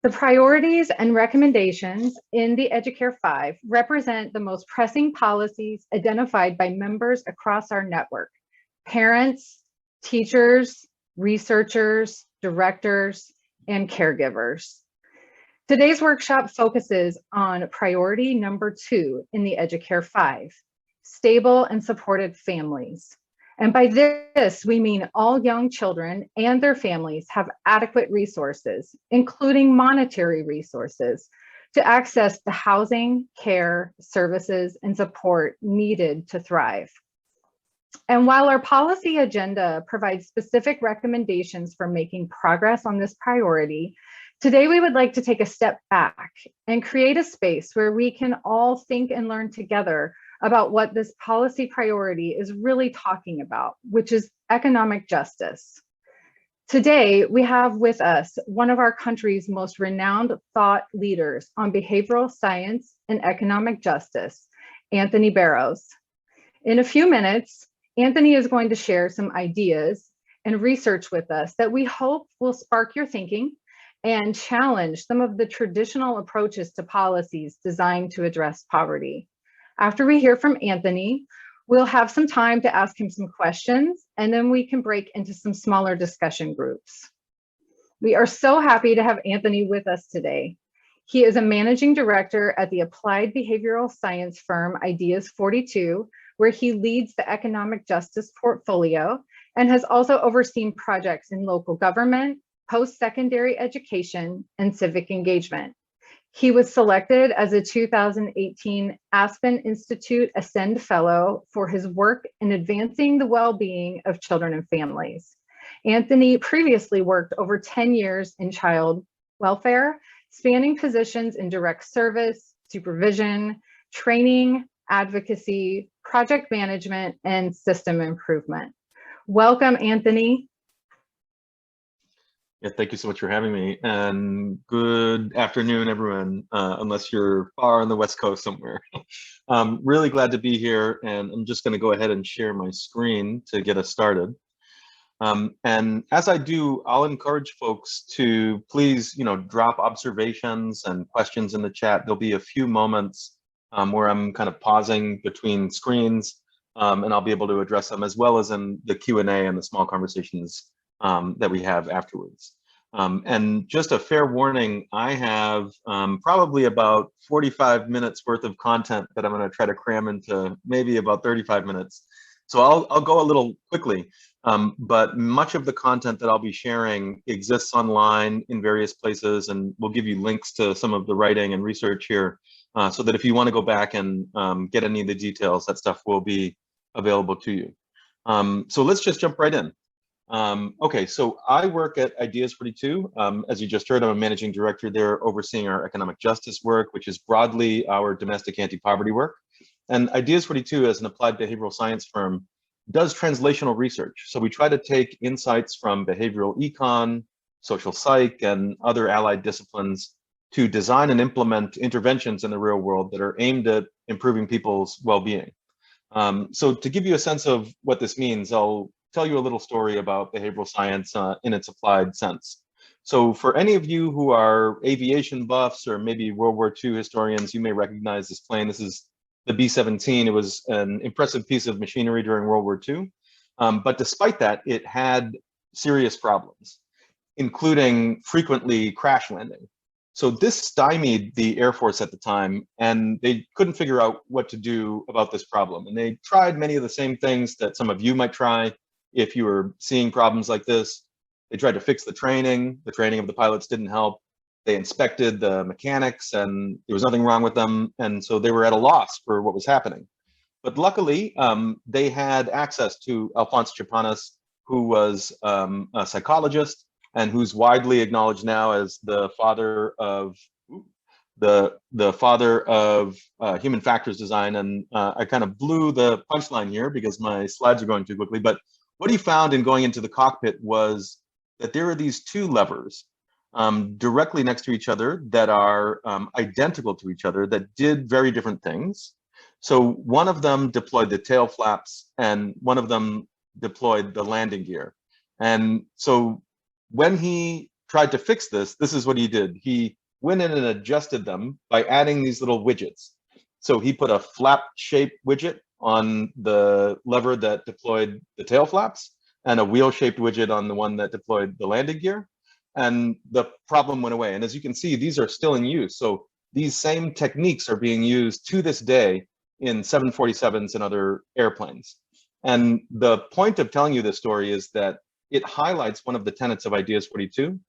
The priorities and recommendations in the Educare Five represent the most pressing policies identified by members across our network: parents, teachers, researchers, directors, and caregivers. Today's workshop focuses on priority number 2 in the Educare Five: stable and supported families. And by this, we mean all young children and their families have adequate resources, including monetary resources, to access the housing, care, services, and support needed to thrive. And while our policy agenda provides specific recommendations for making progress on this priority, today we would like to take a step back and create a space where we can all think and learn together about what this policy priority is really talking about, which is economic justice. Today, we have with us one of our country's most renowned thought leaders on behavioral science and economic justice, Anthony Barrows. In a few minutes, Anthony is going to share some ideas and research with us that we hope will spark your thinking and challenge some of the traditional approaches to policies designed to address poverty. After we hear from Anthony, we'll have some time to ask him some questions, and then we can break into some smaller discussion groups. We are so happy to have Anthony with us today. He is a managing director at the applied behavioral science firm Ideas 42, where he leads the economic justice portfolio and has also overseen projects in local government, post-secondary education, and civic engagement. He was selected as a 2018 Aspen Institute Ascend Fellow for his work in advancing the well-being of children and families. Anthony previously worked over 10 years in child welfare, spanning positions in direct service, supervision, training, advocacy, project management, and system improvement. Welcome, Anthony. Yeah, thank you so much for having me, and good afternoon, everyone, unless you're far on the West Coast somewhere. I'm really glad to be here, and I'm just going to go ahead and share my screen to get us started. And as I do, I'll encourage folks to please, drop observations and questions in the chat. There'll be a few moments where I'm kind of pausing between screens, and I'll be able to address them, as well as in the Q&A and the small conversations that we have afterwards. And just a fair warning, I have probably about 45 minutes worth of content that I'm going to try to cram into maybe about 35 minutes. So I'll go a little quickly, but much of the content that I'll be sharing exists online in various places, and we'll give you links to some of the writing and research here, so that if you want to go back and get any of the details, that stuff will be available to you. So let's just jump right in. Okay, so I work at Ideas 42. As you just heard, I'm a managing director there, overseeing our economic justice work, which is broadly our domestic anti-poverty work. And Ideas 42, as an applied behavioral science firm, does translational research. So we try to take insights from behavioral econ, social psych, and other allied disciplines to design and implement interventions in the real world that are aimed at improving people's well-being. So to give you a sense of what this means, I'll tell you a little story about behavioral science in its applied sense. So for any of you who are aviation buffs or maybe World War II historians, you may recognize this plane. This is the B-17. It was an impressive piece of machinery during World War II. But despite that, it had serious problems, including frequently crash landing. So this stymied the Air Force at the time, and they couldn't figure out what to do about this problem. And they tried many of the same things that some of you might try if you were seeing problems like this. They tried to fix the training. The training of the pilots didn't help. They inspected the mechanics, and there was nothing wrong with them. And so they were at a loss for what was happening. But luckily, they had access to Alphonse Chapanis, who was a psychologist and who's widely acknowledged now as the father of human factors design. And I kind of blew the punchline here because my slides are going too quickly. But what he found in going into the cockpit was that there are these two levers directly next to each other that are identical to each other that did very different things. So one of them deployed the tail flaps and one of them deployed the landing gear. And so when he tried to fix this, this is what he did. He went in and adjusted them by adding these little widgets. So he put a flap-shaped widget on the lever that deployed the tail flaps, and a wheel-shaped widget on the one that deployed the landing gear. And the problem went away. And as you can see, these are still in use. So these same techniques are being used to this day in 747s and other airplanes. And the point of telling you this story is that it highlights one of the tenets of Ideas 42,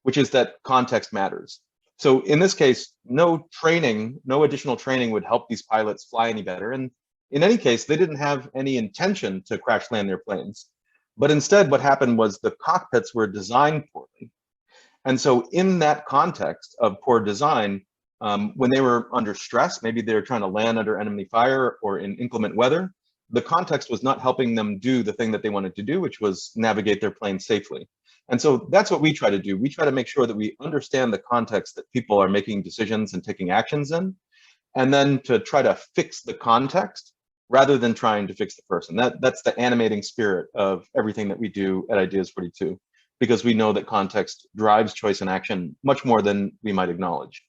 which is that context matters. So in this case, no additional training would help these pilots fly any better. And in any case, they didn't have any intention to crash land their planes. But instead, what happened was the cockpits were designed poorly. And so in that context of poor design, when they were under stress, maybe they were trying to land under enemy fire or in inclement weather, the context was not helping them do the thing that they wanted to do, which was navigate their plane safely. And so that's what we try to do. We try to make sure that we understand the context that people are making decisions and taking actions in, and then to try to fix the context rather than trying to fix the person. That's the animating spirit of everything that we do at Ideas 42, because we know that context drives choice and action much more than we might acknowledge.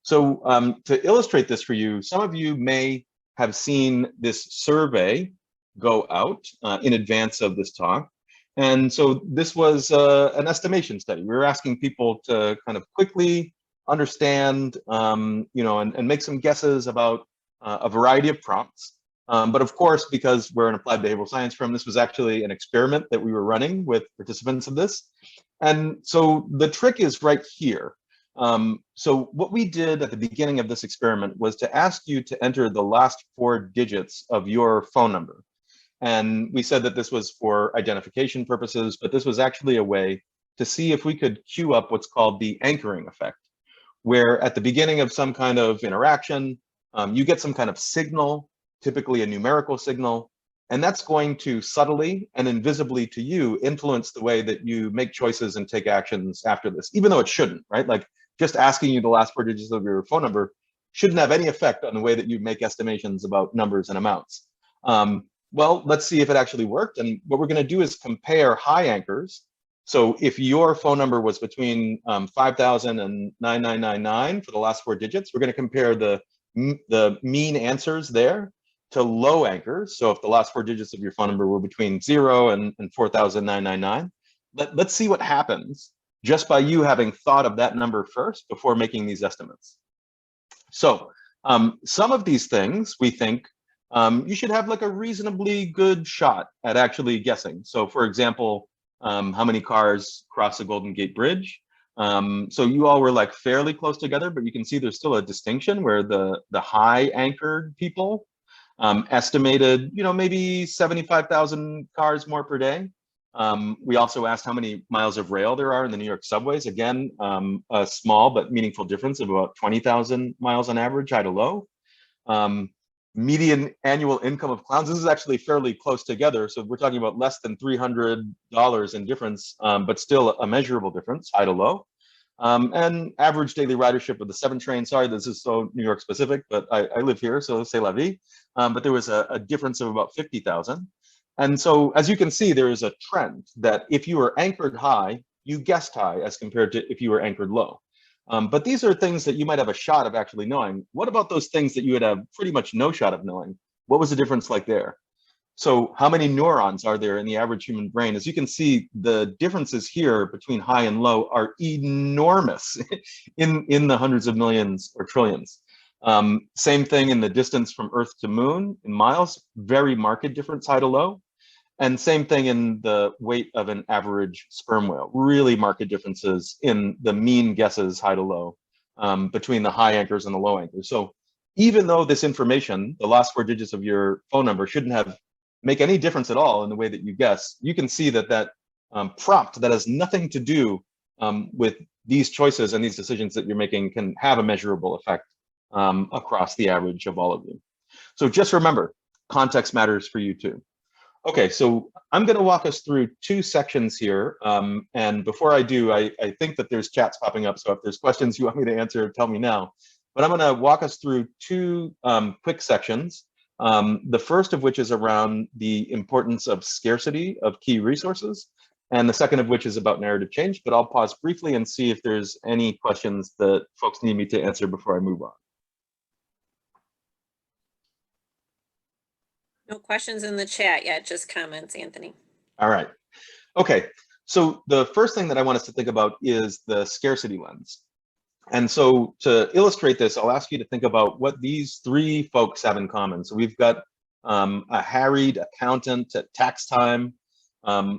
So to illustrate this for you, some of you may have seen this survey go out in advance of this talk. And so this was an estimation study. We were asking people to kind of quickly understand, and make some guesses about a variety of prompts. But of course, because we're an applied behavioral science firm, this was actually an experiment that we were running with participants of this. And so the trick is right here. So what we did at the beginning of this experiment was to ask you to enter the last 4 digits of your phone number. And we said that this was for identification purposes, but this was actually a way to see if we could queue up what's called the anchoring effect, where at the beginning of some kind of interaction, you get some kind of signal, typically a numerical signal, and that's going to subtly and invisibly to you influence the way that you make choices and take actions after this, even though it shouldn't, right? Like just asking you the last 4 digits of your phone number shouldn't have any effect on the way that you make estimations about numbers and amounts. Well, let's see if it actually worked. And what we're going to do is compare high anchors. So if your phone number was between 5,000 and 9999 for the last 4 digits, we're going to compare the mean answers there to low anchors. So if the last 4 digits of your phone number were between 0 and 4,999, let's see what happens just by you having thought of that number first before making these estimates. So some of these things we think you should have like a reasonably good shot at actually guessing. So for example, how many cars cross the Golden Gate Bridge? So you all were like fairly close together, but you can see there's still a distinction where the high anchored people estimated, maybe 75,000 cars more per day. We also asked how many miles of rail there are in the New York subways. Again, a small but meaningful difference of about 20,000 miles on average, high to low. Median annual income of clowns. This is actually fairly close together. So we're talking about less than $300 in difference, but still a measurable difference, high to low. And average daily ridership of the 7 train. Sorry, this is so New York specific, but I live here, so c'est la vie. But there was a difference of about 50,000. And so as you can see, there is a trend that if you were anchored high, you guessed high as compared to if you were anchored low. But these are things that you might have a shot of actually knowing. What about those things that you would have pretty much no shot of knowing? What was the difference like there? So how many neurons are there in the average human brain? As you can see, the differences here between high and low are enormous in the hundreds of millions or trillions. Same thing in the distance from Earth to Moon in miles, very marked difference, high to low. And same thing in the weight of an average sperm whale, really marked differences in the mean guesses, high to low, between the high anchors and the low anchors. So even though this information, the last 4 digits of your phone number shouldn't make any difference at all in the way that you guess, you can see that prompt that has nothing to do with these choices and these decisions that you're making can have a measurable effect across the average of all of you. So just remember, context matters for you too. Okay, so I'm going to walk us through 2 sections here. And before I do, I think that there's chats popping up. So if there's questions you want me to answer, tell me now. But I'm going to walk us through 2 quick sections. The first of which is around the importance of scarcity of key resources. and the second of which is about narrative change, but I'll pause briefly and see if there's any questions that folks need me to answer before I move on. No questions in the chat yet, just comments, Anthony. All right. Okay. So the first thing that I want us to think about is the scarcity lens. And so to illustrate this, I'll ask you to think about what these three folks have in common. So we've got a harried accountant at tax time.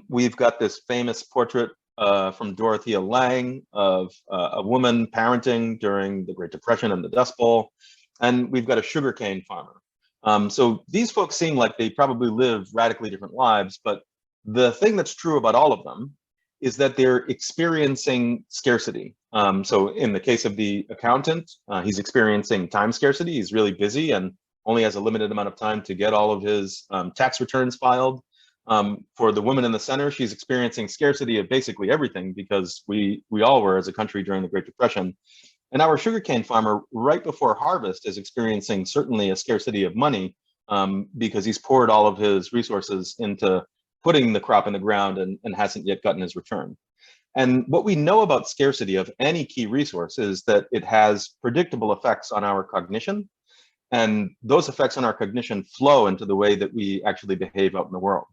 We've got this famous portrait from Dorothea Lange of a woman parenting during the Great Depression and the Dust Bowl. And we've got a sugarcane farmer. So these folks seem like they probably live radically different lives, but the thing that's true about all of them is that they're experiencing scarcity. So in the case of the accountant, he's experiencing time scarcity. He's really busy and only has a limited amount of time to get all of his tax returns filed. For the woman in the center, she's experiencing scarcity of basically everything because we all were as a country during the Great Depression. And our sugarcane farmer, right before harvest, is experiencing certainly a scarcity of money because he's poured all of his resources into putting the crop in the ground and hasn't yet gotten his return. And what we know about scarcity of any key resource is that it has predictable effects on our cognition. And those effects on our cognition flow into the way that we actually behave out in the world.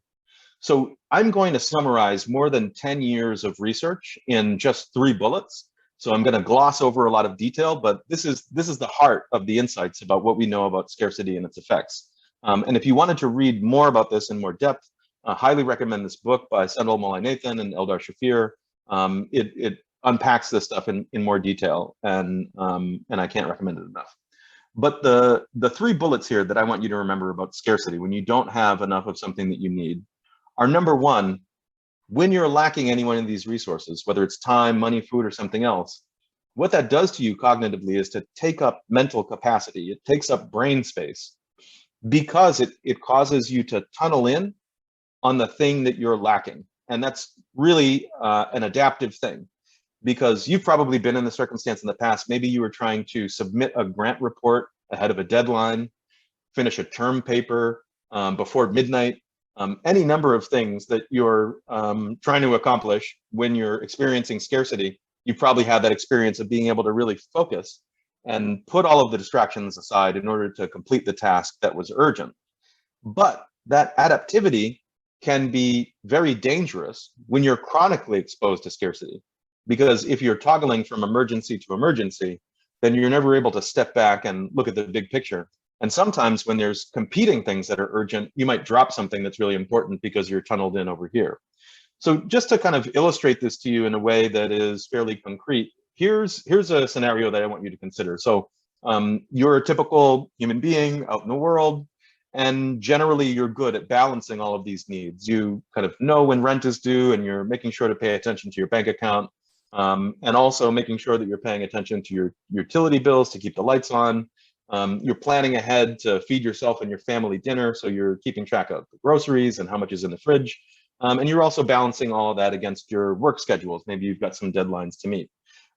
So I'm going to summarize more than 10 years of research in just 3 bullets. So I'm going to gloss over a lot of detail, but this is the heart of the insights about what we know about scarcity and its effects. And if you wanted to read more about this in more depth, I highly recommend this book by Sendhil Mullainathan and Eldar Shafir. It unpacks this stuff in more detail, and I can't recommend it enough. But the 3 bullets here that I want you to remember about scarcity when you don't have enough of something that you need are: number 1, when you're lacking any one of these resources, whether it's time, money, food, or something else, what that does to you cognitively is to take up mental capacity. It takes up brain space because it causes you to tunnel in on the thing that you're lacking. And that's really an adaptive thing, because you've probably been in the circumstance in the past. Maybe you were trying to submit a grant report ahead of a deadline, finish a term paper before midnight, any number of things that you're trying to accomplish. When you're experiencing scarcity, you probably have that experience of being able to really focus and put all of the distractions aside in order to complete the task that was urgent. But that adaptivity can be very dangerous when you're chronically exposed to scarcity, because if you're toggling from emergency to emergency, then you're never able to step back and look at the big picture. And sometimes when there's competing things that are urgent, you might drop something that's really important because you're tunneled in over here. So just to kind of illustrate this to you in a way that is fairly concrete, here's a scenario that I want you to consider. So you're a typical human being out in the world, and generally you're good at balancing all of these needs. You kind of know when rent is due, and you're making sure to pay attention to your bank account, and also making sure that you're paying attention to your utility bills to keep the lights on. You're planning ahead to feed yourself and your family dinner, so you're keeping track of the groceries and how much is in the fridge. And you're also balancing all of that against your work schedules. Maybe you've got some deadlines to meet.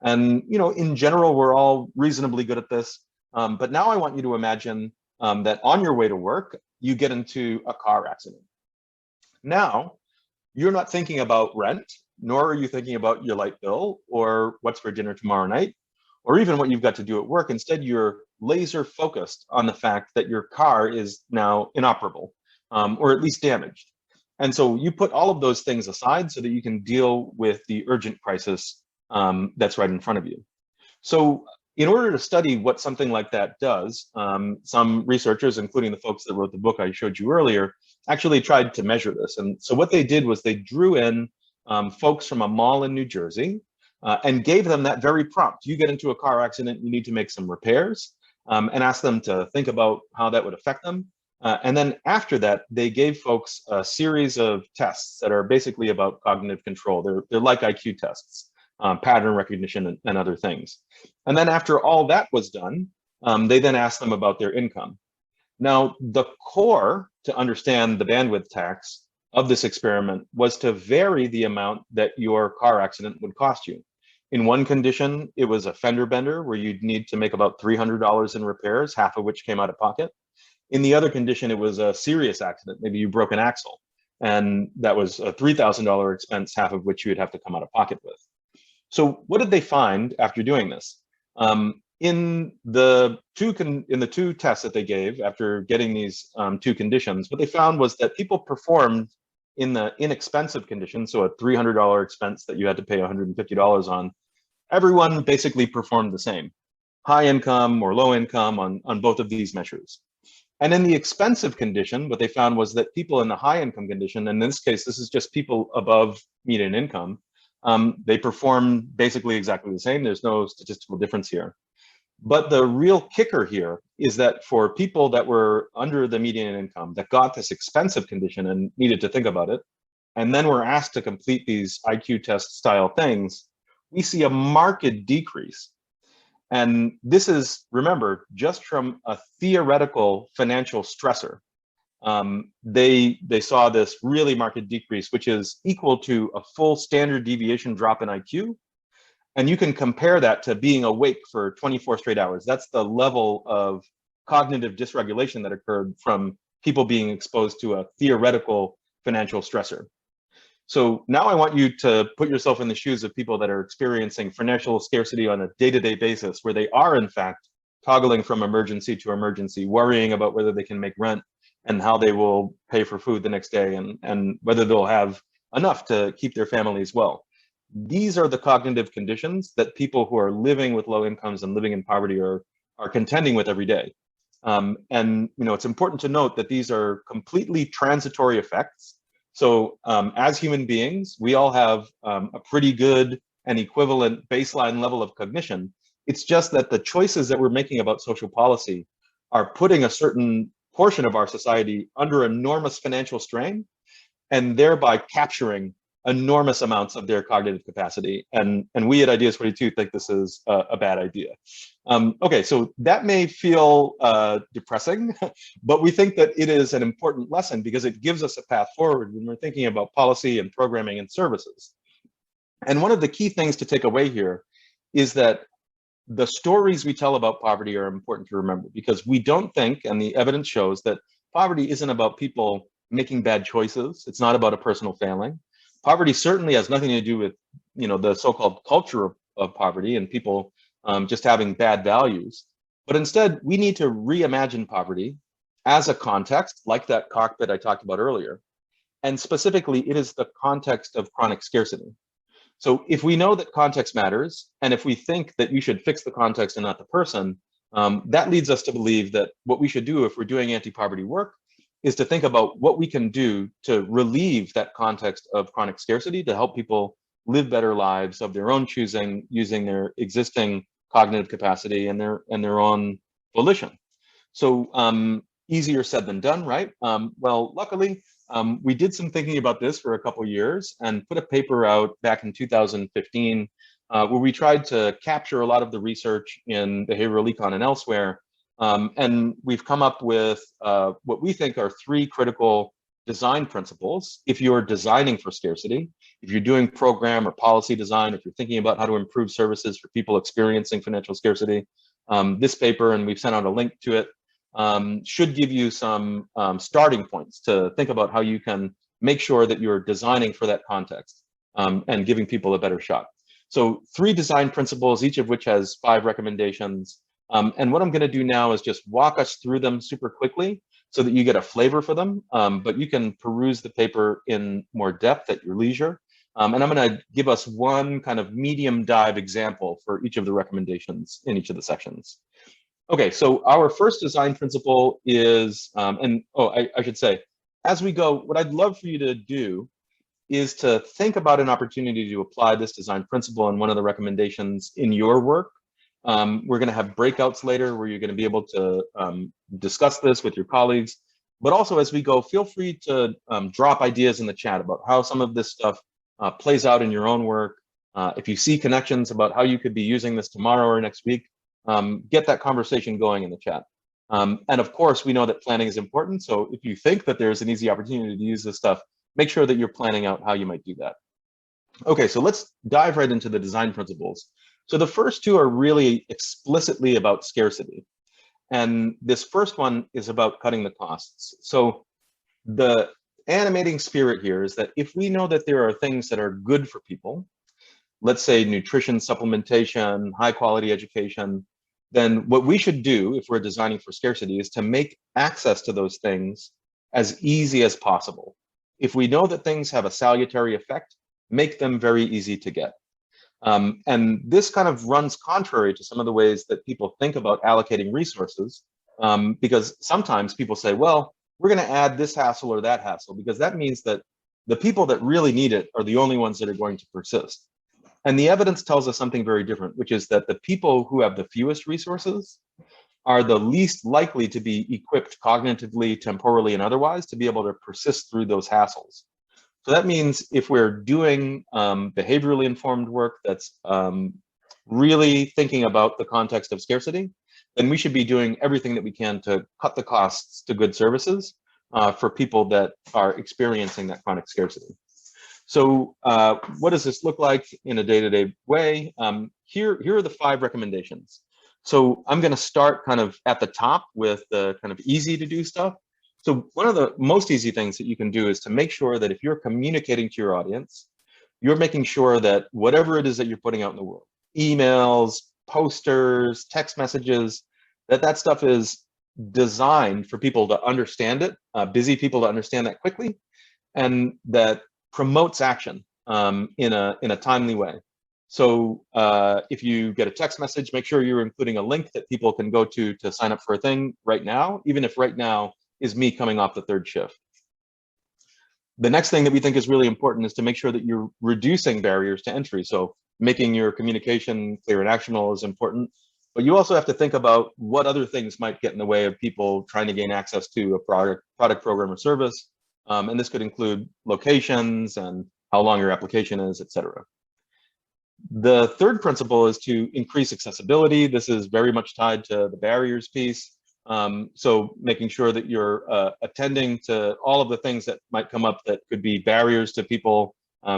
And in general, we're all reasonably good at this. But now I want you to imagine that on your way to work, you get into a car accident. Now, you're not thinking about rent, nor are you thinking about your light bill or what's for dinner tomorrow night, or even what you've got to do at work. Instead, you're laser focused on the fact that your car is now inoperable, or at least damaged. And so you put all of those things aside so that you can deal with the urgent crisis that's right in front of you. So in order to study what something like that does, some researchers, including the folks that wrote the book I showed you earlier, actually tried to measure this. And so what they did was they drew in folks from a mall in New Jersey and gave them that very prompt. You get into a car accident, you need to make some repairs, and ask them to think about how that would affect them. And then after that, they gave folks a series of tests that are basically about cognitive control. They're like IQ tests, pattern recognition, and other things. And then after all that was done, they then asked them about their income. Now, the core to understand the bandwidth tax of this experiment was to vary the amount that your car accident would cost you. In one condition, it was a fender bender where you'd need to make about $300 in repairs, half of which came out of pocket. In the other condition, it was a serious accident. Maybe you broke an axle, And that was a $3,000 expense, half of which you would have to come out of pocket with. So what did they find after doing this? In the two tests that they gave after getting these two conditions, what they found was that people performed in the inexpensive condition, so a $300 expense that you had to pay $150 on, everyone basically performed the same, high income or low income on both of these measures. And in the expensive condition, what they found was that people in the high income condition, and in this case, this is just people above median income, they perform basically exactly the same. There's no statistical difference here. But the real kicker here is that for people that were under the median income that got this expensive condition and needed to think about it, and then were asked to complete these IQ test style things, we see a marked decrease. And this is, remember, just from a theoretical financial stressor. They saw this really marked decrease, which is equal to a full standard deviation drop in IQ. And you can compare that to being awake for 24 straight hours. That's the level of cognitive dysregulation that occurred from people being exposed to a theoretical financial stressor. So now I want you to put yourself in the shoes of people that are experiencing financial scarcity on a day-to-day basis, where they are in fact toggling from emergency to emergency, worrying about whether they can make rent and how they will pay for food the next day, and whether they'll have enough to keep their families well. These are the cognitive conditions that people who are living with low incomes and living in poverty are contending with every day. And it's important to note that these are completely transitory effects. So as human beings, we all have a pretty good and equivalent baseline level of cognition. It's just that the choices that we're making about social policy are putting a certain portion of our society under enormous financial strain, and thereby capturing enormous amounts of their cognitive capacity. And we at Ideas 42 think this is a bad idea. Okay, so that may feel depressing, but we think that it is an important lesson because it gives us a path forward when we're thinking about policy and programming and services. And one of the key things to take away here is that the stories we tell about poverty are important to remember, because we don't think, and the evidence shows, that poverty isn't about people making bad choices. It's not about a personal failing. Poverty certainly has nothing to do with, the so-called culture of poverty and people just having bad values. But instead, we need to reimagine poverty as a context, like that cockpit I talked about earlier. And specifically, it is the context of chronic scarcity. So if we know that context matters, and if we think that you should fix the context and not the person, that leads us to believe that what we should do if we're doing anti-poverty work is to think about what we can do to relieve that context of chronic scarcity to help people live better lives of their own choosing, using their existing cognitive capacity and their own volition. So easier said than done, right? Well, luckily, we did some thinking about this for a couple of years and put a paper out back in 2015 where we tried to capture a lot of the research in behavioral econ and elsewhere. And we've come up with what we think are 3 critical design principles. If you're designing for scarcity, if you're doing program or policy design, if you're thinking about how to improve services for people experiencing financial scarcity, this paper, and we've sent out a link to it, should give you some starting points to think about how you can make sure that you're designing for that context and giving people a better shot. So 3 design principles, each of which has 5 recommendations. And what I'm going to do now is just walk us through them super quickly so that you get a flavor for them, but you can peruse the paper in more depth at your leisure. And I'm going to give us one kind of medium dive example for each of the recommendations in each of the sections. Okay, so our first design principle is, I should say, as we go, what I'd love for you to do is to think about an opportunity to apply this design principle and one of the recommendations in your work. We're going to have breakouts later where you're going to be able to discuss this with your colleagues. But also as we go, feel free to drop ideas in the chat about how some of this stuff plays out in your own work. If you see connections about how you could be using this tomorrow or next week, get that conversation going in the chat. And of course, we know that planning is important. So if you think that there's an easy opportunity to use this stuff, make sure that you're planning out how you might do that. Okay, so let's dive right into the design principles. So the first 2 are really explicitly about scarcity. And this first one is about cutting the costs. So the animating spirit here is that if we know that there are things that are good for people, let's say nutrition supplementation, high quality education, then what we should do if we're designing for scarcity is to make access to those things as easy as possible. If we know that things have a salutary effect, make them very easy to get. And this kind of runs contrary to some of the ways that people think about allocating resources, because sometimes people say, well, we're going to add this hassle or that hassle, because that means that the people that really need it are the only ones that are going to persist. And the evidence tells us something very different, which is that the people who have the fewest resources are the least likely to be equipped cognitively, temporally, and otherwise to be able to persist through those hassles. So that means if we're doing behaviorally informed work that's really thinking about the context of scarcity, then we should be doing everything that we can to cut the costs to good services for people that are experiencing that chronic scarcity. So what does this look like in a day-to-day way? Here are the 5 recommendations. So I'm going to start kind of at the top with the kind of easy to do stuff. So one of the most easy things that you can do is to make sure that if you're communicating to your audience, you're making sure that whatever it is that you're putting out in the world, emails, posters, text messages, that stuff is designed for people to understand it, busy people to understand that quickly, and that promotes action in a timely way. So if you get a text message, make sure you're including a link that people can go to sign up for a thing right now, even if right now is me coming off the 3rd shift. The next thing that we think is really important is to make sure that you're reducing barriers to entry. So making your communication clear and actionable is important, but you also have to think about what other things might get in the way of people trying to gain access to a product, program, or service. And this could include locations and how long your application is, et cetera. The 3rd principle is to increase accessibility. This is very much tied to the barriers piece. So making sure that you're attending to all of the things that might come up that could be barriers to people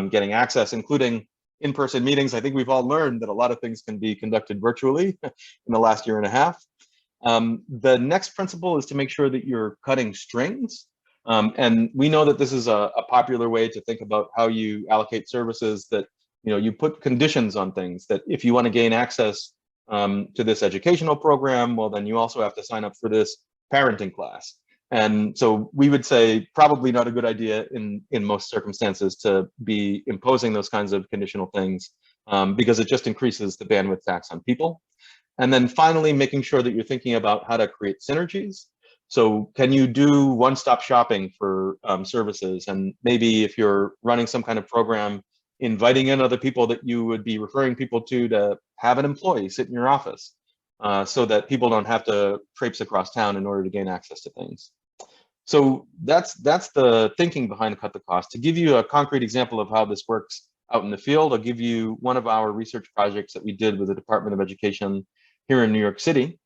getting access, including in-person meetings. I think we've all learned that a lot of things can be conducted virtually in the last year and a half. The next principle is to make sure that you're cutting strings. And we know that this is a popular way to think about how you allocate services, that you put conditions on things, that if you want to gain access to this educational program, well, then you also have to sign up for this parenting class. And so we would say probably not a good idea in most circumstances to be imposing those kinds of conditional things, because it just increases the bandwidth tax on people. And then finally, making sure that you're thinking about how to create synergies. So can you do one-stop shopping for services? And maybe if you're running some kind of program, inviting in other people that you would be referring people to have an employee sit in your office, so that people don't have to traipse across town in order to gain access to things. So that's the thinking behind Cut the Cost. To give you a concrete example of how this works out in the field, I'll give you one of our research projects that we did with the Department of Education here in New York City.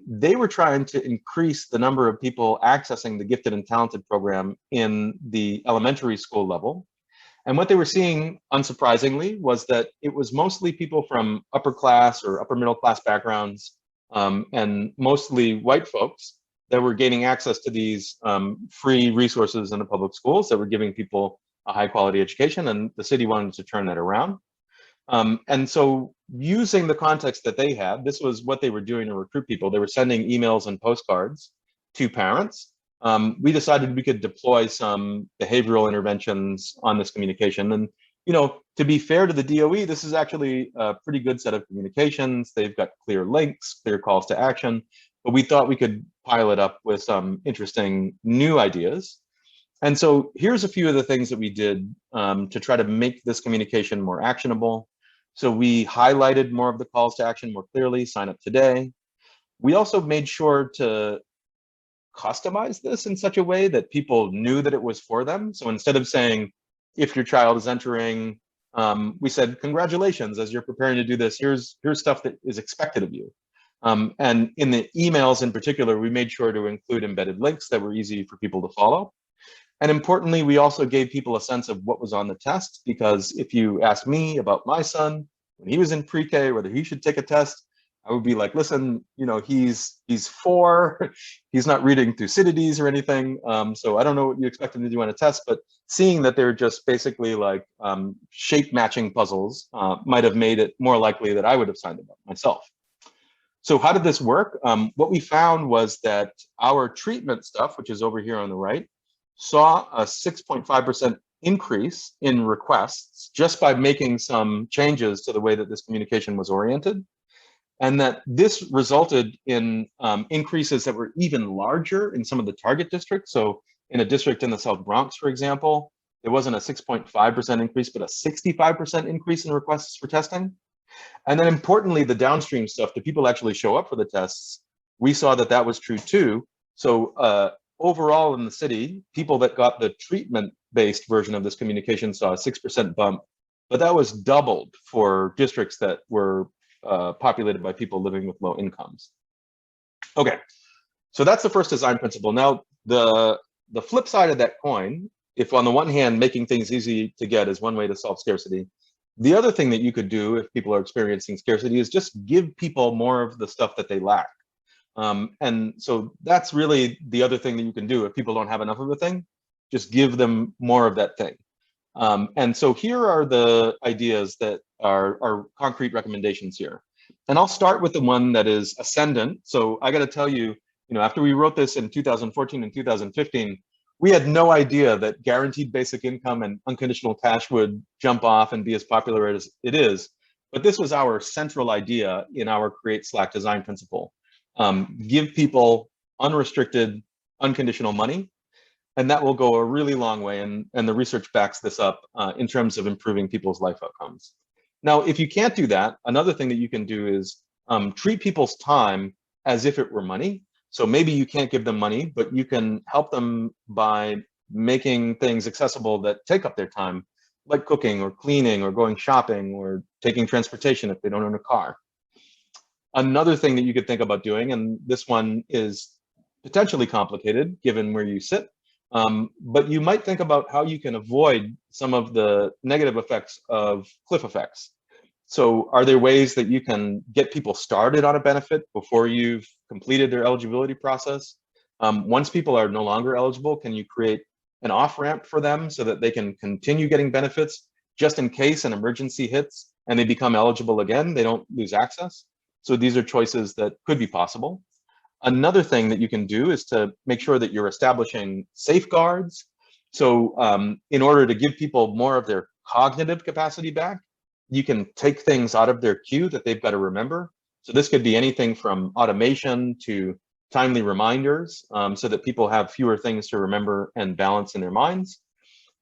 They were trying to increase the number of people accessing the Gifted and Talented program in the elementary school level. And what they were seeing, unsurprisingly, was that it was mostly people from upper class or upper middle class backgrounds, and mostly white folks that were gaining access to these free resources in the public schools that were giving people a high quality education, and the city wanted to turn that around. And so using the context that they had, this was what they were doing to recruit people. They were sending emails and postcards to parents. We decided we could deploy some behavioral interventions on this communication. And, to be fair to the DOE, this is actually a pretty good set of communications. They've got clear links, clear calls to action, but we thought we could pile it up with some interesting new ideas. And so here's a few of the things that we did to try to make this communication more actionable. So we highlighted more of the calls to action more clearly, sign up today. We also made sure to customize this in such a way that people knew that it was for them. So instead of saying, if your child is entering, we said, congratulations, as you're preparing to do this, here's stuff that is expected of you. And in the emails in particular, we made sure to include embedded links that were easy for people to follow. And importantly, we also gave people a sense of what was on the test, because if you ask me about my son, when he was in pre-K, whether he should take a test, I would be like, listen, he's 4, he's not reading Thucydides or anything. So I don't know what you expect him to do on a test, but seeing that they're just basically like shape matching puzzles might have made it more likely that I would have signed them up myself. So how did this work? What we found was that our treatment stuff, which is over here on the right, saw a 6.5% increase in requests just by making some changes to the way that this communication was oriented. And that this resulted in increases that were even larger in some of the target districts. So in a district in the South Bronx, for example, there wasn't a 6.5% increase, but a 65% increase in requests for testing. And then importantly, the downstream stuff, the people actually show up for the tests, we saw that that was true too. So overall in the city, people that got the treatment-based version of this communication saw a 6% bump, but that was doubled for districts that were populated by people living with low incomes. Okay, so that's the first design principle. Now, the flip side of that coin, if on the one hand, making things easy to get is one way to solve scarcity, the other thing that you could do if people are experiencing scarcity is just give people more of the stuff that they lack. And so that's really the other thing that you can do. If people don't have enough of a thing, just give them more of that thing. And so here are the ideas that are concrete recommendations here. And I'll start with the one that is ascendant. So I got to tell you, after we wrote this in 2014 and 2015, we had no idea that guaranteed basic income and unconditional cash would jump off and be as popular as it is. But this was our central idea in our Create Slack design principle. Give people unrestricted, unconditional money. And that will go a really long way, and the research backs this up in terms of improving people's life outcomes. Now, if you can't do that, another thing that you can do is treat people's time as if it were money. So maybe you can't give them money, but you can help them by making things accessible that take up their time, like cooking or cleaning or going shopping or taking transportation if they don't own a car. Another thing that you could think about doing, and this one is potentially complicated given where you sit, but you might think about how you can avoid some of the negative effects of cliff effects. So are there ways that you can get people started on a benefit before you've completed their eligibility process? Once people are no longer eligible, can you create an off-ramp for them so that they can continue getting benefits just in case an emergency hits and they become eligible again, they don't lose access? So these are choices that could be possible. Another thing that you can do is to make sure that you're establishing safeguards. So in order to give people more of their cognitive capacity back, you can take things out of their queue that they've got to remember. So this could be anything from automation to timely reminders so that people have fewer things to remember and balance in their minds.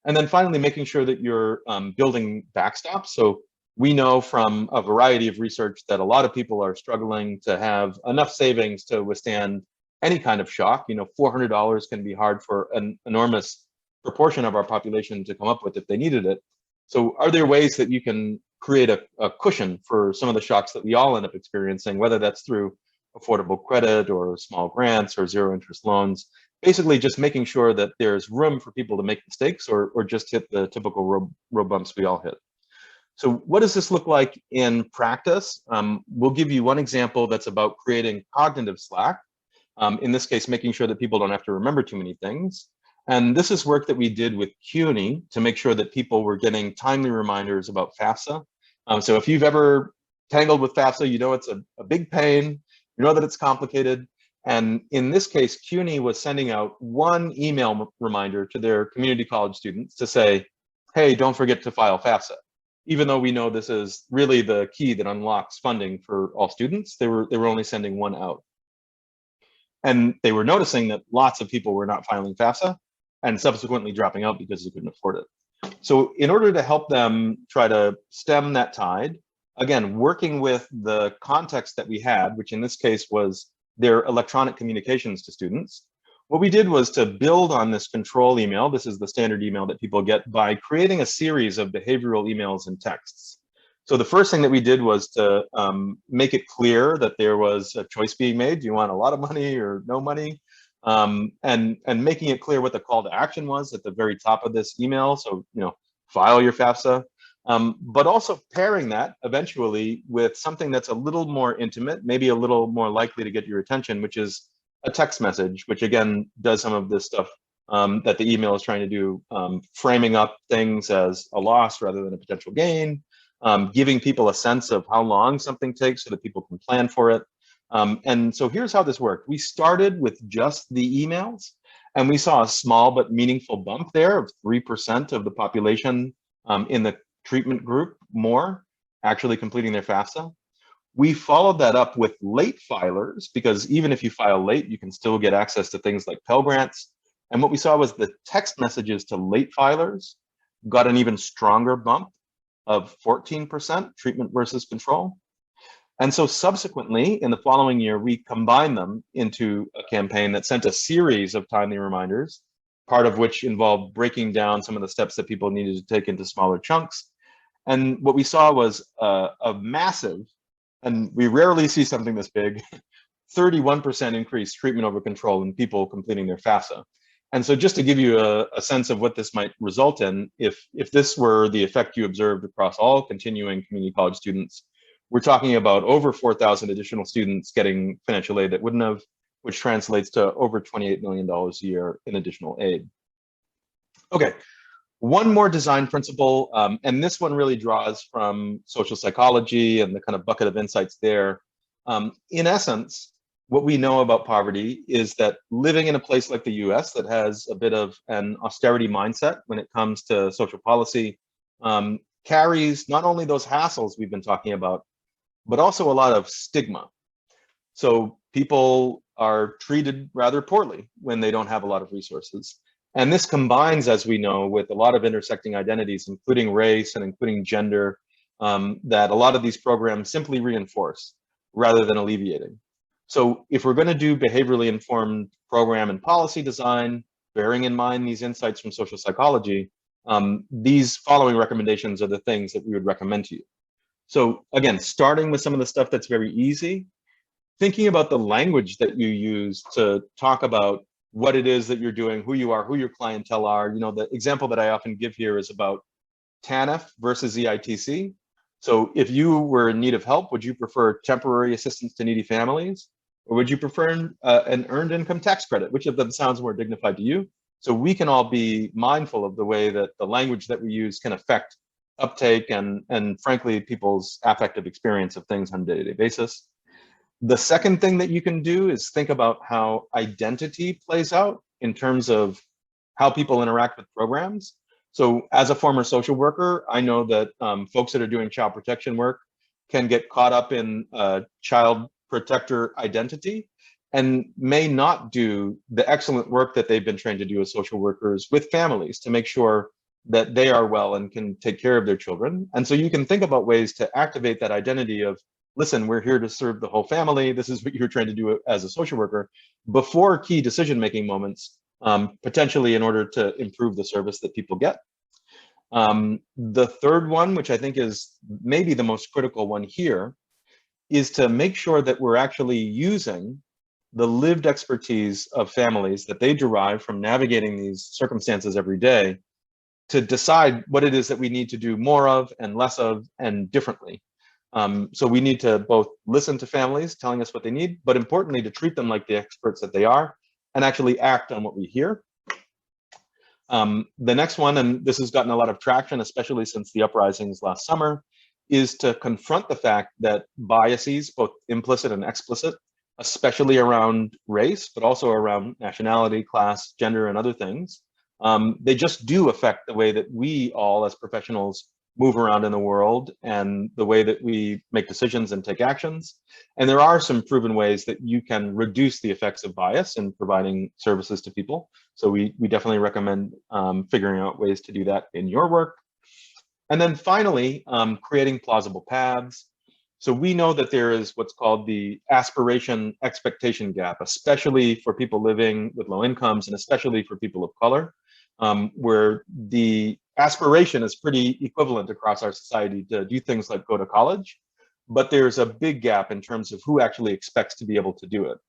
And then finally, making sure that you're building backstops. So we know from a variety of research that a lot of people are struggling to have enough savings to withstand any kind of shock. $400 can be hard for an enormous proportion of our population to come up with if they needed it. So are there ways that you can create a cushion for some of the shocks that we all end up experiencing, whether that's through affordable credit or small grants or zero interest loans, basically just making sure that there's room for people to make mistakes or just hit the typical road bumps we all hit. So what does this look like in practice? We'll give you one example that's about creating cognitive slack. In this case, making sure that people don't have to remember too many things. And this is work that we did with CUNY to make sure that people were getting timely reminders about FAFSA. So if you've ever tangled with FAFSA, you know it's a big pain, you know that it's complicated. And in this case, CUNY was sending out one email reminder to their community college students to say, hey, don't forget to file FAFSA. Even though we know this is really the key that unlocks funding for all students, they were only sending one out. And they were noticing that lots of people were not filing FAFSA and subsequently dropping out because they couldn't afford it. So in order to help them try to stem that tide, again, working with the context that we had, which in this case was their electronic communications to students, what we did was to build on this control email. This is the standard email that people get by creating a series of behavioral emails and texts. So the first thing that we did was to make it clear that there was a choice being made. Do you want a lot of money or no money? And making it clear what the call to action was at the very top of this email. So, file your FAFSA. but also pairing that eventually with something that's a little more intimate, maybe a little more likely to get your attention, which is a text message, which again does some of this stuff that the email is trying to do, framing up things as a loss rather than a potential gain, giving people a sense of how long something takes so that people can plan for it. And so here's how this worked. We started with just the emails, and we saw a small but meaningful bump there of 3% of the population in the treatment group more actually completing their FAFSA. We followed that up with late filers, because even if you file late, you can still get access to things like Pell Grants. And what we saw was the text messages to late filers got an even stronger bump of 14% treatment versus control. And so subsequently, in the following year, we combined them into a campaign that sent a series of timely reminders, part of which involved breaking down some of the steps that people needed to take into smaller chunks. And what we saw was a massive, and we rarely see something this big, 31% increase treatment over control in people completing their FAFSA. And so just to give you a sense of what this might result in, if this were the effect you observed across all continuing community college students, we're talking about over 4,000 additional students getting financial aid that wouldn't have, which translates to over $28 million a year in additional aid. Okay, one more design principle, and this one really draws from social psychology and the kind of bucket of insights there. In essence, what we know about poverty is that living in a place like the US that has a bit of an austerity mindset when it comes to social policy carries not only those hassles we've been talking about, but also a lot of stigma. So people are treated rather poorly when they don't have a lot of resources. And this combines, as we know, with a lot of intersecting identities, including race and including gender, that a lot of these programs simply reinforce rather than alleviating. So if we're going to do behaviorally informed program and policy design, bearing in mind these insights from social psychology, these following recommendations are the things that we would recommend to you. So again, starting with some of the stuff that's very easy, thinking about the language that you use to talk about what it is that you're doing, who you are, who your clientele are. You know, the example that I often give here is about TANF versus EITC. So if you were in need of help, would you prefer temporary assistance to needy families? Or would you prefer an earned income tax credit? Which of them sounds more dignified to you? So we can all be mindful of the way that the language that we use can affect uptake and frankly, people's affective experience of things on a day-to-day basis. The second thing that you can do is think about how identity plays out in terms of how people interact with programs. So as a former social worker, I know that folks that are doing child protection work can get caught up in child protector identity and may not do the excellent work that they've been trained to do as social workers with families to make sure that they are well and can take care of their children. And so you can think about ways to activate that identity of, listen, we're here to serve the whole family. This is what you're trying to do as a social worker before key decision-making moments, potentially in order to improve the service that people get. The third one, which I think is maybe the most critical one here, is to make sure that we're actually using the lived expertise of families that they derive from navigating these circumstances every day to decide what it is that we need to do more of and less of and differently. So we need to both listen to families telling us what they need, but importantly to treat them like the experts that they are and actually act on what we hear. The next one, and this has gotten a lot of traction, especially since the uprisings last summer, is to confront the fact that biases, both implicit and explicit, especially around race, but also around nationality, class, gender, and other things, they just do affect the way that we all as professionals move around in the world and the way that we make decisions and take actions. And there are some proven ways that you can reduce the effects of bias in providing services to people. So we definitely recommend figuring out ways to do that in your work. And then finally, creating plausible paths. So we know that there is what's called the aspiration expectation gap, especially for people living with low incomes and especially for people of color, where the aspiration is pretty equivalent across our society to do things like go to college, but there's a big gap in terms of who actually expects to be able to do it.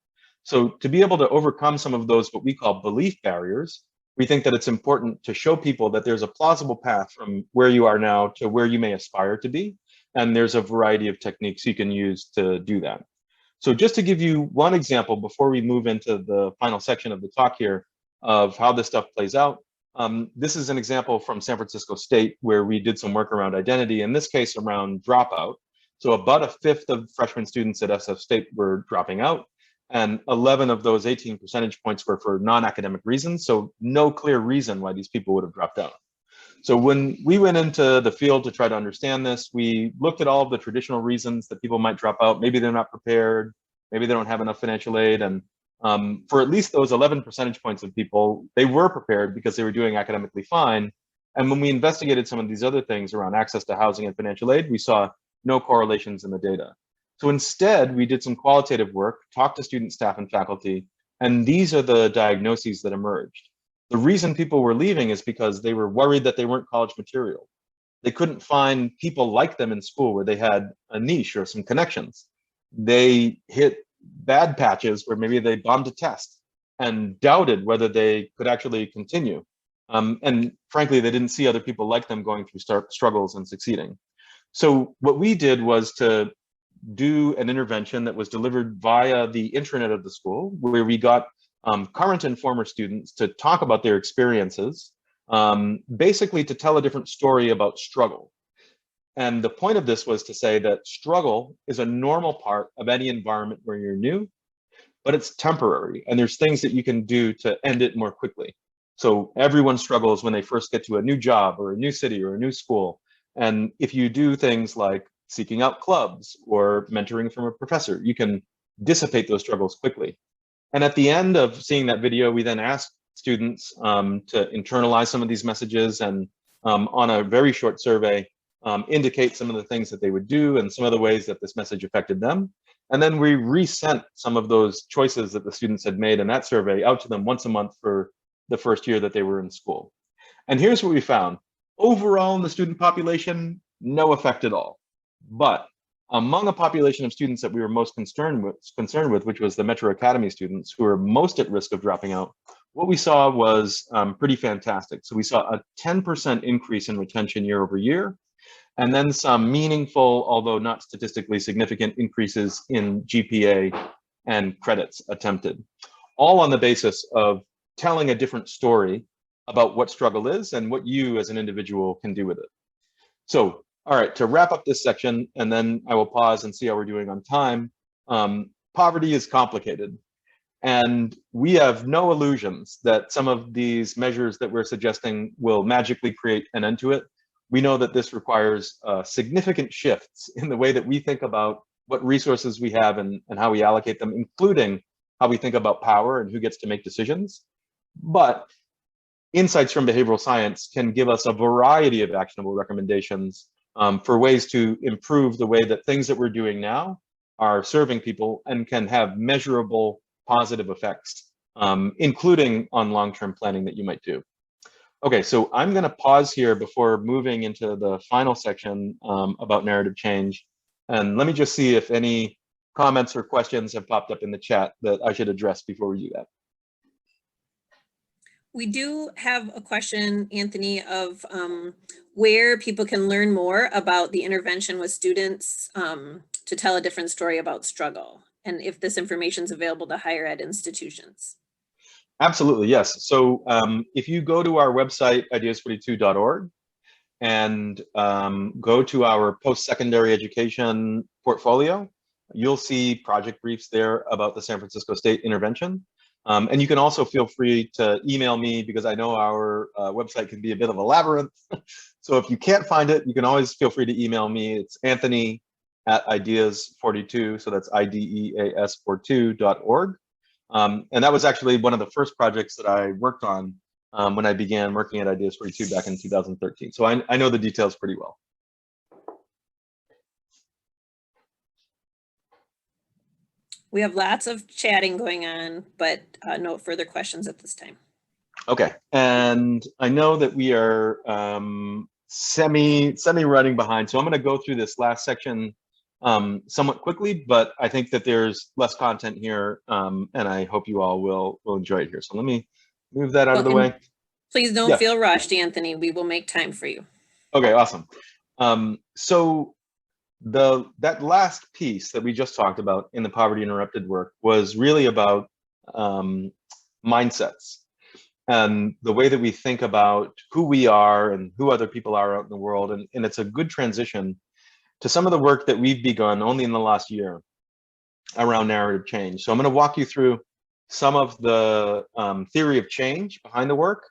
So to be able to overcome some of those, what we call belief barriers, we think that it's important to show people that there's a plausible path from where you are now to where you may aspire to be. And there's a variety of techniques you can use to do that. So just to give you one example before we move into the final section of the talk here of how this stuff plays out, this is an example from San Francisco State where we did some work around identity, in this case around dropout. So about a fifth of freshman students at SF State were dropping out, and 11 of those 18 percentage points were for non-academic reasons. So no clear reason why these people would have dropped out. So when we went into the field to try to understand this, we looked at all of the traditional reasons that people might drop out. Maybe they're not prepared, maybe they don't have enough financial aid. And for at least those 11 percentage points of people, they were prepared because they were doing academically fine. And when we investigated some of these other things around access to housing and financial aid, we saw no correlations in the data. So instead, we did some qualitative work, talked to student, staff, and faculty, and these are the diagnoses that emerged. The reason people were leaving is because they were worried that they weren't college material. They couldn't find people like them in school where they had a niche or some connections. They hit bad patches where maybe they bombed a test and doubted whether they could actually continue. And frankly, they didn't see other people like them going through struggles and succeeding. So what we did was to do an intervention that was delivered via the intranet of the school, where we got current and former students to talk about their experiences, basically to tell a different story about struggle. And the point of this was to say that struggle is a normal part of any environment where you're new, but it's temporary. And there's things that you can do to end it more quickly. So everyone struggles when they first get to a new job or a new city or a new school. And if you do things like seeking out clubs or mentoring from a professor, you can dissipate those struggles quickly. And at the end of seeing that video, we then asked students to internalize some of these messages and on a very short survey, indicate some of the things that they would do and some of the ways that this message affected them. And then we resent some of those choices that the students had made in that survey out to them once a month for the first year that they were in school. And here's what we found. Overall in the student population, no effect at all. But among a population of students that we were most concerned with, which was the Metro Academy students who were most at risk of dropping out, what we saw was pretty fantastic. So we saw a 10% increase in retention year over year, and then some meaningful, although not statistically significant, increases in GPA and credits attempted, all on the basis of telling a different story about what struggle is and what you as an individual can do with it. So, all right, to wrap up this section, and then I will pause and see how we're doing on time. Poverty is complicated, and we have no illusions that some of these measures that we're suggesting will magically create an end to it. We know that this requires significant shifts in the way that we think about what resources we have and how we allocate them, including how we think about power and who gets to make decisions. But insights from behavioral science can give us a variety of actionable recommendations for ways to improve the way that things that we're doing now are serving people and can have measurable positive effects, including on long-term planning that you might do. Okay, so I'm going to pause here before moving into the final section about narrative change. And let me just see if any comments or questions have popped up in the chat that I should address before we do that. We do have a question, Anthony, of where people can learn more about the intervention with students to tell a different story about struggle, and if this information is available to higher ed institutions. Absolutely, yes. So if you go to our website, ideas42.org, and go to our post-secondary education portfolio, you'll see project briefs there about the San Francisco State intervention. And you can also feel free to email me, because I know our website can be a bit of a labyrinth. So if you can't find it, you can always feel free to email me. It's Anthony@ideas42, so that's IDEAS42.org. And that was actually one of the first projects that I worked on when I began working at Ideas 42 back in 2013. So I know the details pretty well. We have lots of chatting going on, but no further questions at this time. Okay, and I know that we are semi running behind, so I'm going to go through this last section somewhat quickly, but I think that there's less content here, and I hope you all will enjoy it here. So let me move that out of the way. Please don't Yeah. feel rushed, Anthony. We will make time for you. Okay, awesome. So that last piece that we just talked about in the poverty interrupted work was really about mindsets and the way that we think about who we are and who other people are out in the world. And it's a good transition to some of the work that we've begun only in the last year around narrative change. So I'm going to walk you through some of the theory of change behind the work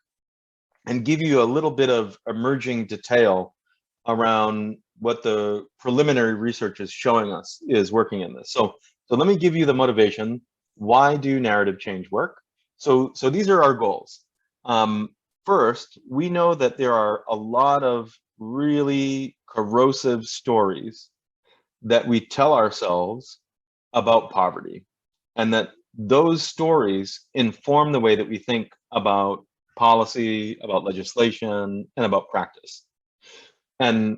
and give you a little bit of emerging detail around what the preliminary research is showing us is working in this. So let me give you the motivation. Why do narrative change work? So these are our goals. First, we know that there are a lot of really corrosive stories that we tell ourselves about poverty, and that those stories inform the way that we think about policy, about legislation, and about practice. And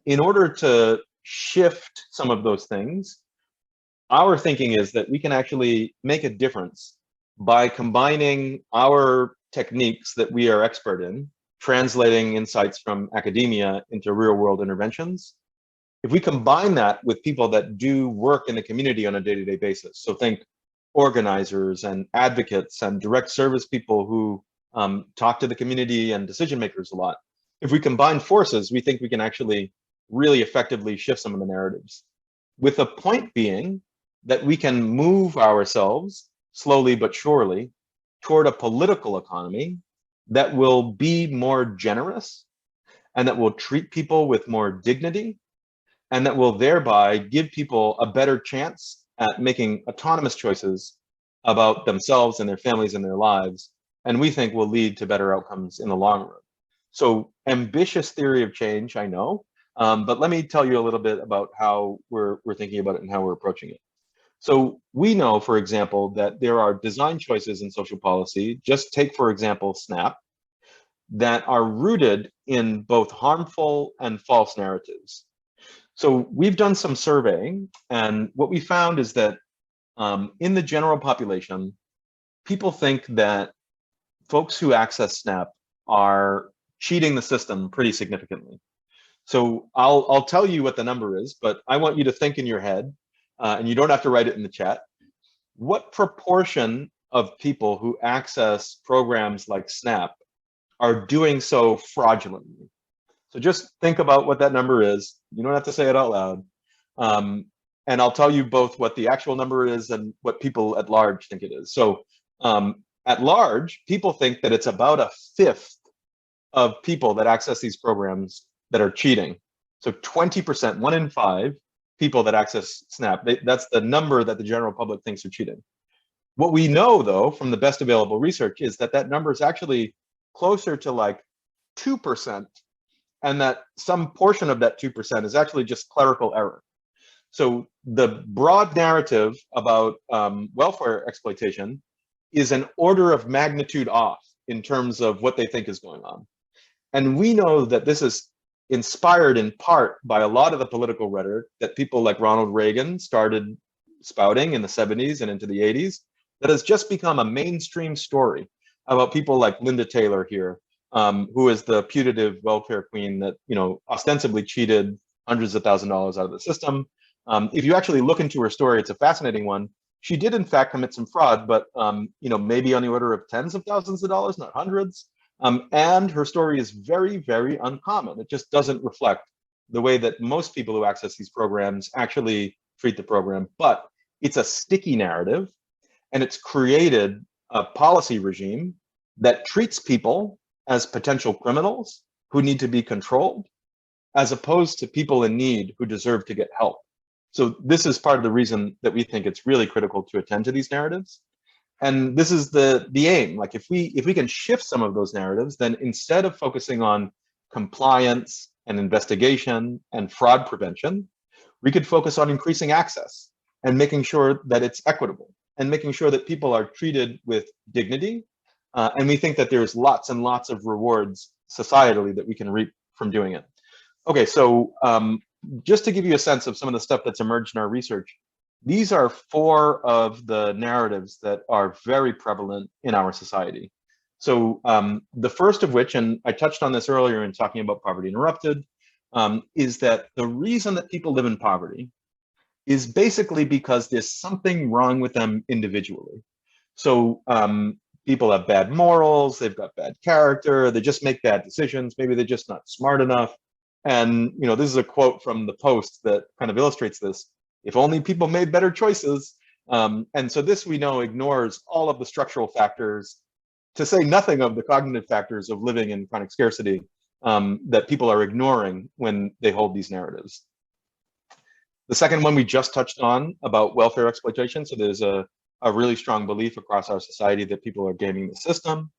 in order to shift some of those things, our thinking is that we can actually make a difference by combining our techniques that we are expert in, translating insights from academia into real world interventions. If we combine that with people that do work in the community on a day-to-day basis, so think organizers and advocates and direct service people who talk to the community and decision makers a lot. If we combine forces, we think we can actually really effectively shift some of the narratives, with the point being that we can move ourselves slowly but surely toward a political economy that will be more generous and that will treat people with more dignity, and that will thereby give people a better chance at making autonomous choices about themselves and their families and their lives, and we think will lead to better outcomes in the long run. So ambitious theory of change, I know, but let me tell you a little bit about how we're thinking about it and how we're approaching it. So we know, for example, that there are design choices in social policy, just take, for example, SNAP, that are rooted in both harmful and false narratives. So we've done some surveying, and what we found is that in the general population, people think that folks who access SNAP are cheating the system pretty significantly. So I'll tell you what the number is, but I want you to think in your head, and you don't have to write it in the chat. What proportion of people who access programs like SNAP are doing so fraudulently? So just think about what that number is. You don't have to say it out loud. And I'll tell you both what the actual number is and what people at large think it is. So at large, people think that it's about a fifth of people that access these programs that are cheating. So 20%, 1 in 5 people that access SNAP, that's the number that the general public thinks are cheating. What we know, though, from the best available research is that that number is actually closer to like 2%, and that some portion of that 2% is actually just clerical error. So the broad narrative about welfare exploitation is an order of magnitude off in terms of what they think is going on. And we know that this is inspired in part by a lot of the political rhetoric that people like Ronald Reagan started spouting in the 70s and into the 80s, that has just become a mainstream story about people like Linda Taylor here, who is the putative welfare queen that, you know, ostensibly cheated hundreds of thousands of dollars out of the system. If you actually look into her story, it's a fascinating one. She did in fact commit some fraud, but you know, maybe on the order of tens of thousands of dollars, not hundreds. And her story is very, very uncommon. It just doesn't reflect the way that most people who access these programs actually treat the program. But it's a sticky narrative, and it's created a policy regime that treats people as potential criminals who need to be controlled, as opposed to people in need who deserve to get help. So this is part of the reason that we think it's really critical to attend to these narratives. And this is the aim. Like if we can shift some of those narratives, then instead of focusing on compliance and investigation and fraud prevention, we could focus on increasing access and making sure that it's equitable and making sure that people are treated with dignity. And we think that there's lots and lots of rewards societally that we can reap from doing it. Okay, so just to give you a sense of some of the stuff that's emerged in our research, these are 4 of the narratives that are very prevalent in our society. So the first of which, and I touched on this earlier in talking about Poverty Interrupted, is that the reason that people live in poverty is basically because there's something wrong with them individually. So people have bad morals, they've got bad character, they just make bad decisions, maybe they're just not smart enough. And this is a quote from the Post that kind of illustrates this. If only people made better choices. And so this, we know, ignores all of the structural factors, to say nothing of the cognitive factors of living in chronic scarcity that people are ignoring when they hold these narratives. The second one we just touched on about welfare exploitation. So there's a really strong belief across our society that people are gaming the system.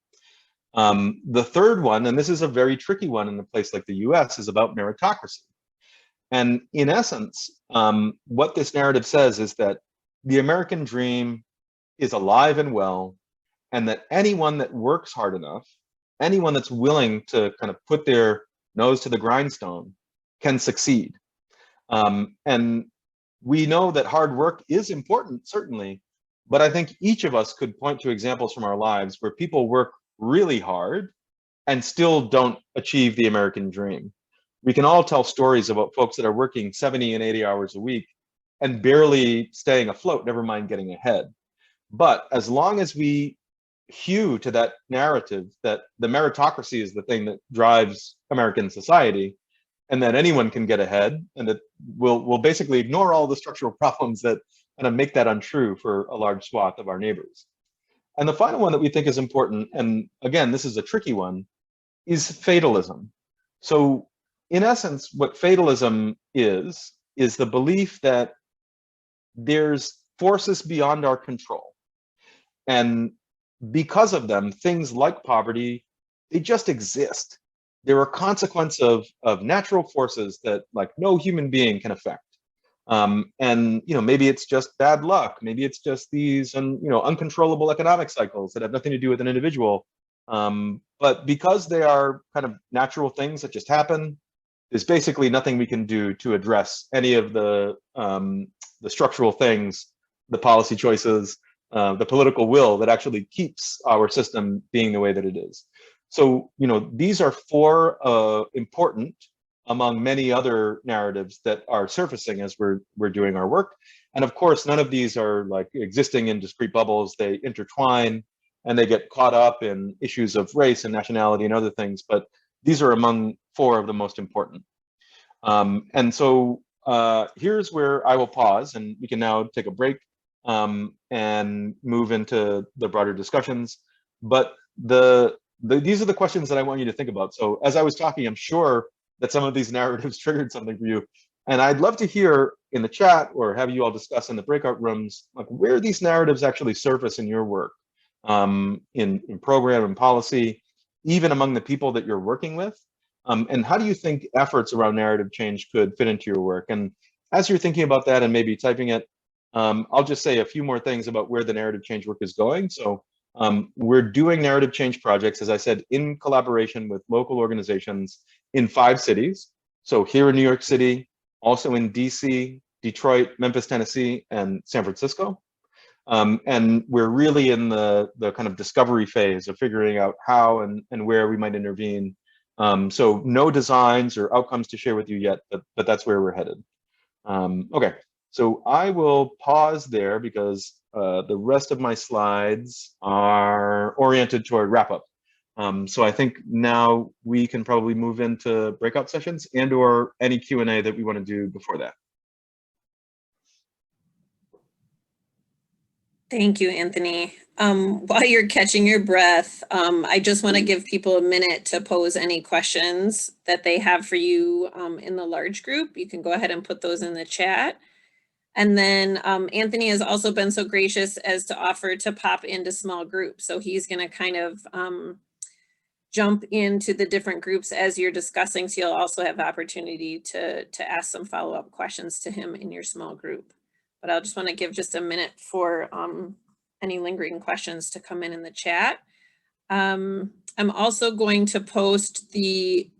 The third one, and this is a very tricky one in a place like the US, is about meritocracy. And in essence, what this narrative says is that the American dream is alive and well, and that anyone that works hard enough, anyone that's willing to kind of put their nose to the grindstone can succeed. And we know that hard work is important, certainly, but I think each of us could point to examples from our lives where people work really hard and still don't achieve the American dream. We can all tell stories about folks that are working 70 and 80 hours a week and barely staying afloat, never mind getting ahead. But as long as we hew to that narrative that the meritocracy is the thing that drives American society, and that anyone can get ahead, and that we'll basically ignore all the structural problems that kind of make that untrue for a large swath of our neighbors. And the final one that we think is important, and again, this is a tricky one, is fatalism. So in essence, what fatalism is the belief that there's forces beyond our control. And because of them, things like poverty, they just exist. They're a consequence of natural forces that like no human being can affect. And maybe it's just bad luck. Maybe it's just these uncontrollable economic cycles that have nothing to do with an individual. But because they are kind of natural things that just happen, there's basically nothing we can do to address any of the structural things, the policy choices, the political will that actually keeps our system being the way that it is. So, these are four important among many other narratives that are surfacing as we're doing our work. And of course, none of these are like existing in discrete bubbles. They intertwine and they get caught up in issues of race and nationality and other things, but these are among four of the most important. And so here's where I will pause, and we can now take a break and move into the broader discussions. But these are the questions that I want you to think about. So as I was talking, I'm sure that some of these narratives triggered something for you. And I'd love to hear in the chat or have you all discuss in the breakout rooms, like where these narratives actually surface in your work, in program and policy, even among the people that you're working with. And how do you think efforts around narrative change could fit into your work? And as you're thinking about that and maybe typing it, I'll just say a few more things about where the narrative change work is going. So we're doing narrative change projects, as I said, in collaboration with local organizations in 5 cities. So here in New York City, also in DC, Detroit, Memphis, Tennessee, and San Francisco. And we're really in the kind of discovery phase of figuring out how and where we might intervene. So no designs or outcomes to share with you yet, but that's where we're headed. Okay, so I will pause there because the rest of my slides are oriented toward wrap up. So I think now we can probably move into breakout sessions and or any Q&A that we want to do before that. Thank you, Anthony. While you're catching your breath, I just want to give people a minute to pose any questions that they have for you in the large group. You can go ahead and put those in the chat. And then Anthony has also been so gracious as to offer to pop into small groups. So he's going to kind of jump into the different groups as you're discussing. So you'll also have the opportunity to ask some follow-up questions to him in your small group. But I'll just want to give just a minute for any lingering questions to come in the chat. I'm also going to post the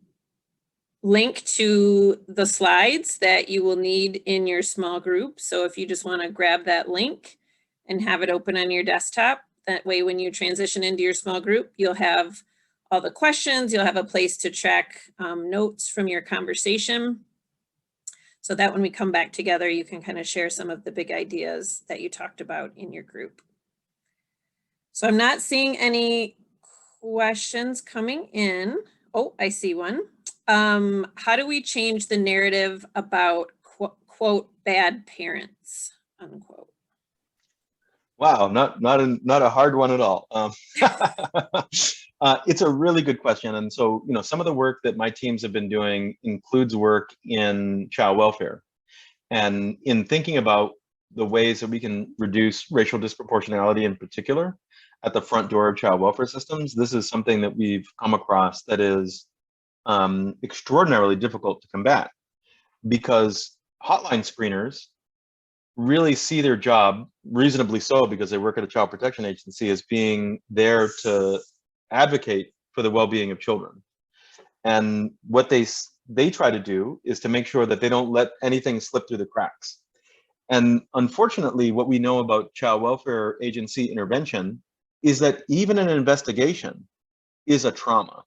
link to the slides that you will need in your small group. So if you just want to grab that link and have it open on your desktop, That way, when you transition into your small group, you'll have all the questions, you'll have a place to track notes from your conversation, so that when we come back together, you can kind of share some of the big ideas that you talked about in your group. So I'm not seeing any questions coming in. Oh, I see one. How do we change the narrative about quote bad parents, unquote? Wow, not a hard one at all. It's a really good question, and so some of the work that my teams have been doing includes work in child welfare, and in thinking about the ways that we can reduce racial disproportionality in particular at the front door of child welfare systems. This is something that we've come across that is extraordinarily difficult to combat, because hotline screeners really see their job, reasonably so because they work at a child protection agency, as being there to advocate for the well-being of children. And what they try to do is to make sure that they don't let anything slip through the cracks. And unfortunately, what we know about child welfare agency intervention is that even an investigation is a trauma.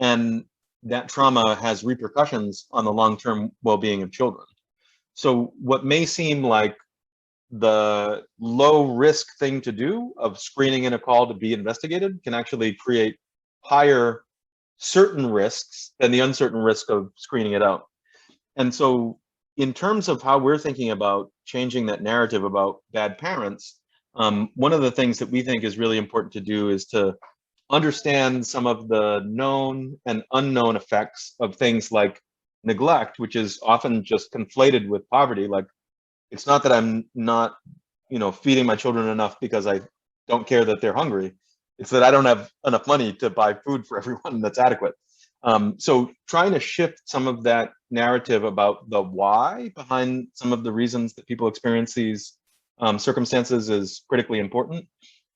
And that trauma has repercussions on the long-term well-being of children. So what may seem like the low risk thing to do of screening in a call to be investigated can actually create higher certain risks than the uncertain risk of screening it out. And so in terms of how we're thinking about changing that narrative about bad parents, one of the things that we think is really important to do is to understand some of the known and unknown effects of things like neglect, which is often just conflated with poverty. Like, it's not that I'm not, feeding my children enough because I don't care that they're hungry. It's that I don't have enough money to buy food for everyone that's adequate. So trying to shift some of that narrative about the why behind some of the reasons that people experience these circumstances is critically important,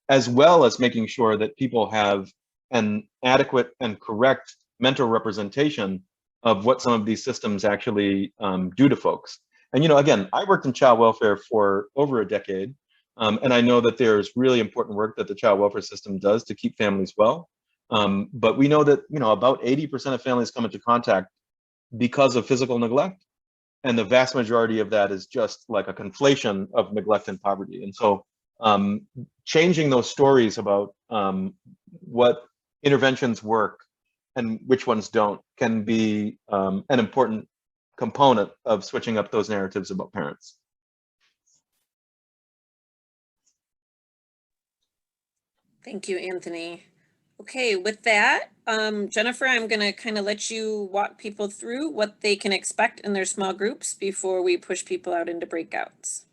as well as making sure that people have an adequate and correct mental representation of what some of these systems actually do to folks. And again, I worked in child welfare for over a decade, and I know that there's really important work that the child welfare system does to keep families well. But we know that about 80% of families come into contact because of physical neglect, and the vast majority of that is just like a conflation of neglect and poverty. And so changing those stories about what interventions work and which ones don't can be an important component of switching up those narratives about parents. Thank you, Anthony. Okay, with that, Jennifer, I'm going to kind of let you walk people through what they can expect in their small groups before we push people out into breakouts.